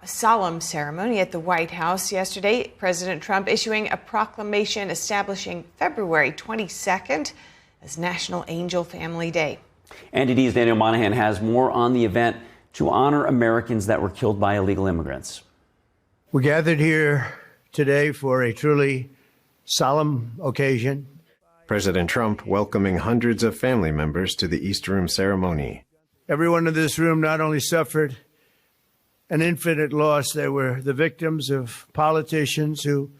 solemn ceremony at the White House yesterday. President Trump issuing a proclamation establishing February 22nd as National Angel Family Day. Andy D's Daniel Monahan has more on the event to honor Americans that were killed by illegal immigrants. We're gathered here today for a truly solemn occasion. President Trump welcoming hundreds of family members to the East Room ceremony. Everyone in this room not only suffered an infinite loss, they were the victims of politicians who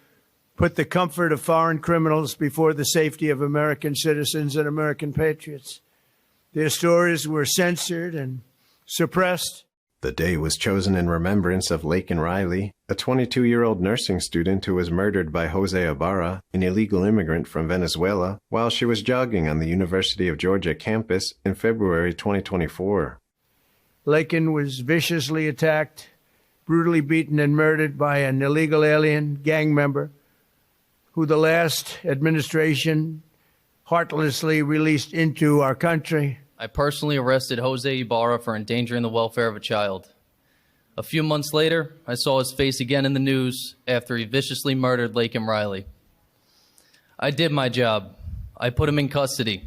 put the comfort of foreign criminals before the safety of American citizens and American patriots. Their stories were censored and suppressed. The day was chosen in remembrance of Laken Riley, a 22-year-old nursing student who was murdered by Jose Ibarra, an illegal immigrant from Venezuela, while she was jogging on the University of Georgia campus in February 2024. Laken was viciously attacked, brutally beaten and murdered by an illegal alien gang member who the last administration heartlessly released into our country. I personally arrested Jose Ibarra for endangering the welfare of a child. A few months later, I saw his face again in the news after he viciously murdered Laken Riley. I did my job. I put him in custody.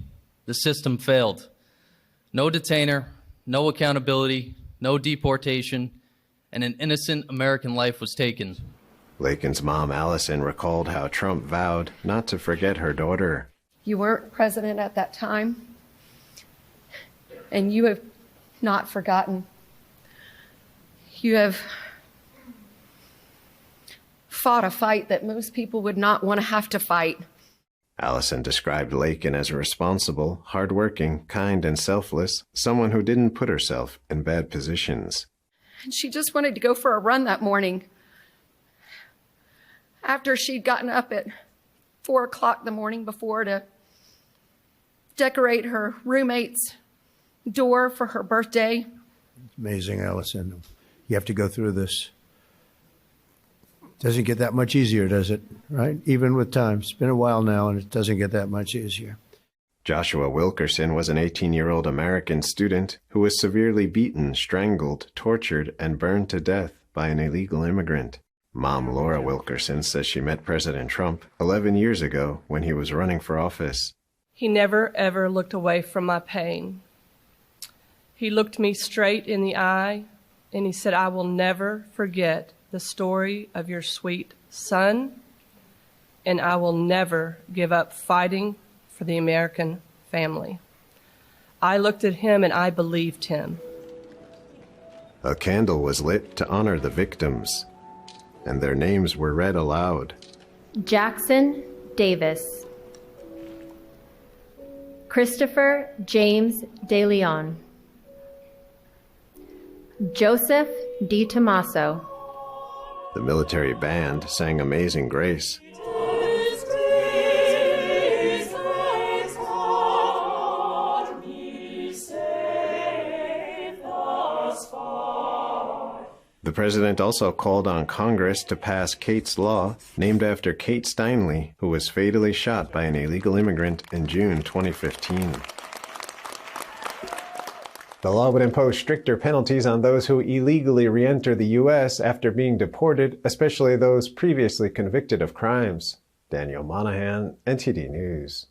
The system failed. No detainer, no accountability, no deportation, and an innocent American life was taken. Laken's mom, Allison, recalled how Trump vowed not to forget her daughter. You weren't president at that time, and you have not forgotten. You have fought a fight that most people would not want to have to fight. Allison described Laken as responsible, hardworking, kind, and selfless, someone who didn't put herself in bad positions. And she just wanted to go for a run that morning after she'd gotten up at 4 o'clock the morning before to decorate her roommate's door for her birthday. It's amazing, Allison. You have to go through this. Doesn't get that much easier, does it? Right? Even with time. It's been a while now, and it doesn't get that much easier. Joshua Wilkerson was an 18-year-old American student who was severely beaten, strangled, tortured, and burned to death by an illegal immigrant. Mom Laura Wilkerson says she met President Trump 11 years ago when he was running for office. He never, ever looked away from my pain. He looked me straight in the eye, and he said, "I will never forget the story of your sweet son, and I will never give up fighting for the American family." I looked at him and I believed him. A candle was lit to honor the victims, and their names were read aloud. Jackson Davis, Christopher James De Leon, Joseph Di Tommaso. The military band sang Amazing Grace. The president also called on Congress to pass Kate's Law, named after Kate Steinle, who was fatally shot by an illegal immigrant in June 2015. The law would impose stricter penalties on those who illegally re-enter the U.S. after being deported, especially those previously convicted of crimes. Daniel Monahan, NTD News.